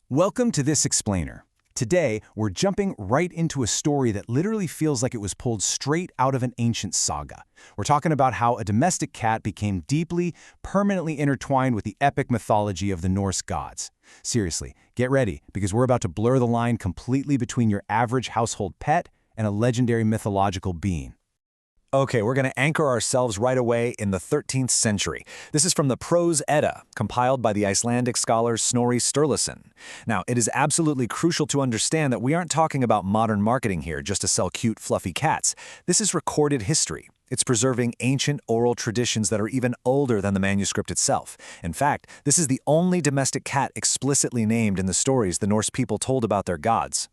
Welcome to this explainer. Today, we're jumping right into a story that literally feels like it was pulled straight out of an ancient saga. We're talking about how a domestic cat became deeply, permanently intertwined with the epic mythology of the Norse gods. Seriously, get ready, because we're about to blur the line completely between your average household pet and a legendary mythological being. Okay, we're going to anchor ourselves right away in the 13th century. This is from the Prose Edda, compiled by the Icelandic scholar Snorri Sturluson. Now, it is absolutely crucial to understand that we aren't talking about modern marketing here just to sell cute, fluffy cats. This is recorded history. It's preserving ancient oral traditions that are even older than the manuscript itself. In fact, this is the only domestic cat explicitly named in the stories the Norse people told about their gods.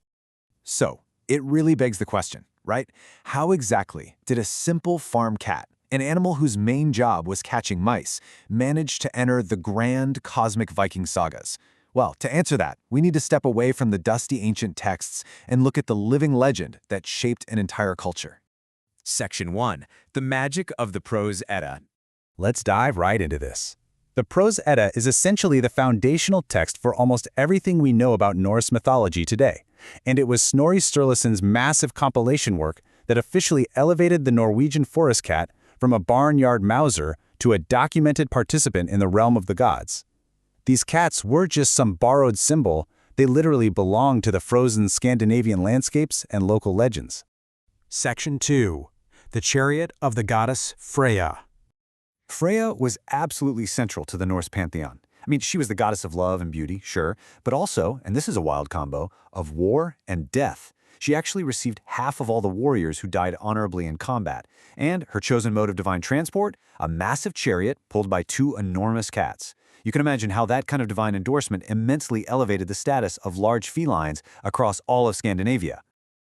So, it really begs the question, right? How exactly did a simple farm cat, an animal whose main job was catching mice, manage to enter the grand cosmic Viking sagas? Well, to answer that, we need to step away from the dusty ancient texts and look at the living legend that shaped an entire culture. Section 1. The Magic of the Prose Edda. Let's dive right into this. The Prose Edda is essentially the foundational text for almost everything we know about Norse mythology today, and it was Snorri Sturluson's massive compilation work that officially elevated the Norwegian Forest Cat from a barnyard mouser to a documented participant in the realm of the gods. These cats weren't just some borrowed symbol, they literally belonged to the frozen Scandinavian landscapes and local legends. Section 2. The Chariot of the Goddess Freya. Freya was absolutely central to the Norse pantheon. I mean, she was the goddess of love and beauty, sure, but also, and this is a wild combo, of war and death. She actually received half of all the warriors who died honorably in combat, and her chosen mode of divine transport, a massive chariot pulled by two enormous cats. You can imagine how that kind of divine endorsement immensely elevated the status of large felines across all of Scandinavia.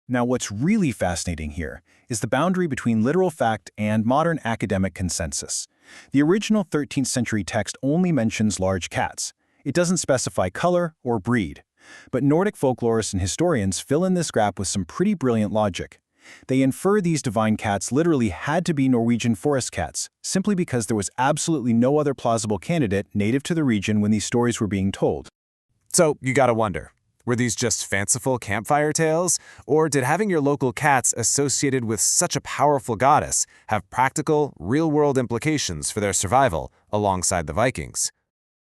Now, what's really fascinating here is the boundary between literal fact and modern academic consensus. The original 13th century text only mentions large cats. It doesn't specify color or breed. But Nordic folklorists and historians fill in this gap with some pretty brilliant logic. They infer these divine cats literally had to be Norwegian forest cats, simply because there was absolutely no other plausible candidate native to the region when these stories were being told. So, you gotta wonder, were these just fanciful campfire tales? Or did having your local cats associated with such a powerful goddess have practical, real-world implications for their survival alongside the Vikings?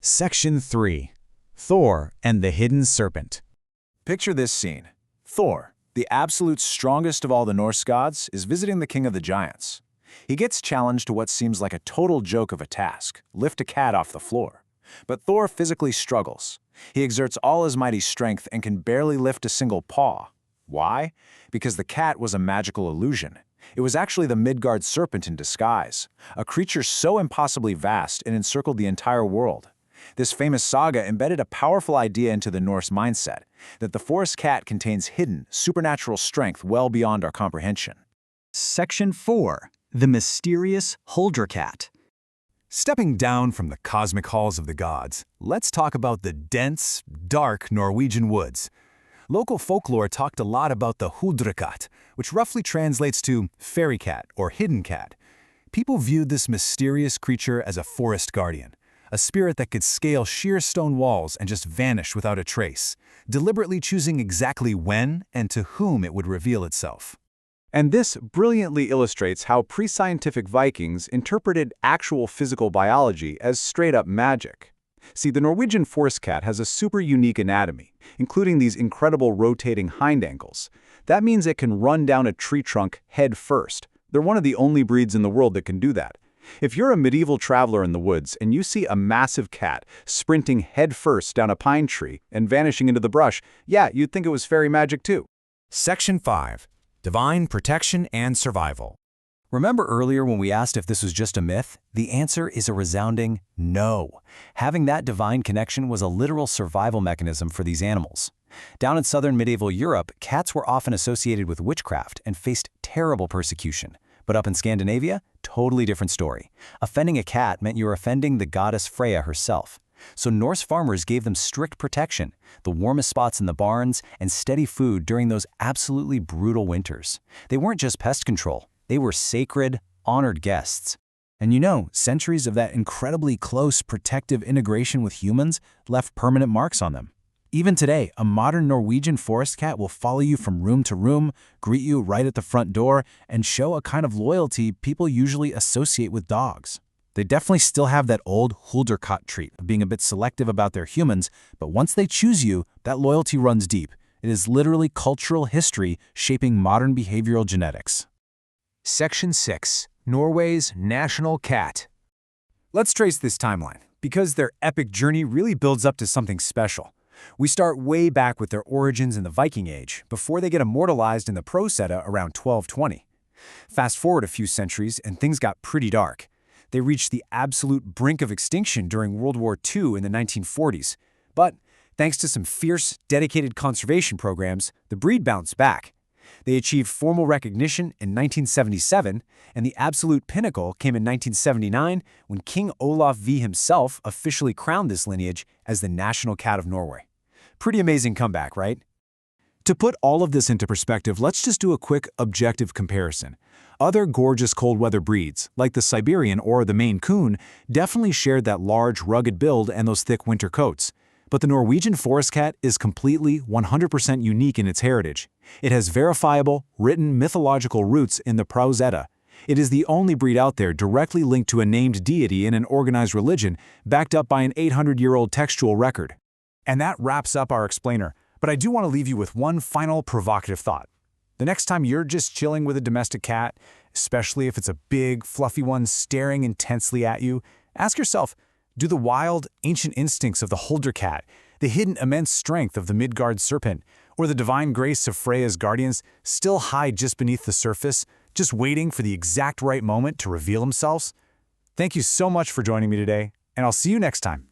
Section 3. Thor and the Hidden Serpent. Picture this scene. Thor, the absolute strongest of all the Norse gods, is visiting the king of the giants. He gets challenged to what seems like a total joke of a task: lift a cat off the floor. But Thor physically struggles. He exerts all his mighty strength and can barely lift a single paw. Why? Because the cat was a magical illusion. It was actually the Midgard Serpent in disguise, a creature so impossibly vast it encircled the entire world. This famous saga embedded a powerful idea into the Norse mindset, that the forest cat contains hidden, supernatural strength well beyond our comprehension. Section 4. The Mysterious Huldrekatt. Stepping down from the cosmic halls of the gods, let's talk about the dense, dark Norwegian woods. Local folklore talked a lot about the huldrekatt, which roughly translates to fairy cat or hidden cat. People viewed this mysterious creature as a forest guardian, a spirit that could scale sheer stone walls and just vanish without a trace, deliberately choosing exactly when and to whom it would reveal itself. And this brilliantly illustrates how pre-scientific Vikings interpreted actual physical biology as straight-up magic. See, the Norwegian forest cat has a super unique anatomy, including these incredible rotating hind ankles. That means it can run down a tree trunk head first. They're one of the only breeds in the world that can do that. If you're a medieval traveler in the woods and you see a massive cat sprinting head first down a pine tree and vanishing into the brush, yeah, you'd think it was fairy magic too. Section 5. Divine Protection and Survival. Remember earlier when we asked if this was just a myth? The answer is a resounding no. Having that divine connection was a literal survival mechanism for these animals. Down in southern medieval Europe, cats were often associated with witchcraft and faced terrible persecution. But up in Scandinavia, totally different story. Offending a cat meant you were offending the goddess Freya herself. So Norse farmers gave them strict protection, the warmest spots in the barns, and steady food during those absolutely brutal winters. They weren't just pest control. They were sacred, honored guests. And you know, centuries of that incredibly close protective integration with humans left permanent marks on them. Even today, a modern Norwegian forest cat will follow you from room to room, greet you right at the front door, and show a kind of loyalty people usually associate with dogs. They definitely still have that old huldrekatt trait of being a bit selective about their humans, but once they choose you, that loyalty runs deep. It is literally cultural history shaping modern behavioral genetics. Section 6. Norway's National Cat. Let's trace this timeline, because their epic journey really builds up to something special. We start way back with their origins in the Viking Age, before they get immortalized in the Prose Edda around 1220. Fast forward a few centuries, and things got pretty dark. They reached the absolute brink of extinction during World War II in the 1940s. But thanks to some fierce, dedicated conservation programs, the breed bounced back. They achieved formal recognition in 1977, and the absolute pinnacle came in 1979 when King Olav V himself officially crowned this lineage as the national cat of Norway. Pretty amazing comeback, right? To put all of this into perspective, let's just do a quick objective comparison. Other gorgeous cold-weather breeds, like the Siberian or the Maine Coon, definitely shared that large, rugged build and those thick winter coats. But the Norwegian Forest Cat is completely 100% unique in its heritage. It has verifiable, written mythological roots in the Prose Edda. It is the only breed out there directly linked to a named deity in an organized religion, backed up by an 800-year-old textual record. And that wraps up our explainer, but I do want to leave you with one final provocative thought. The next time you're just chilling with a domestic cat, especially if it's a big, fluffy one staring intensely at you, ask yourself, do the wild, ancient instincts of the huldrekatt, the hidden immense strength of the Midgard Serpent, or the divine grace of Freya's guardians still hide just beneath the surface, just waiting for the exact right moment to reveal themselves? Thank you so much for joining me today, and I'll see you next time.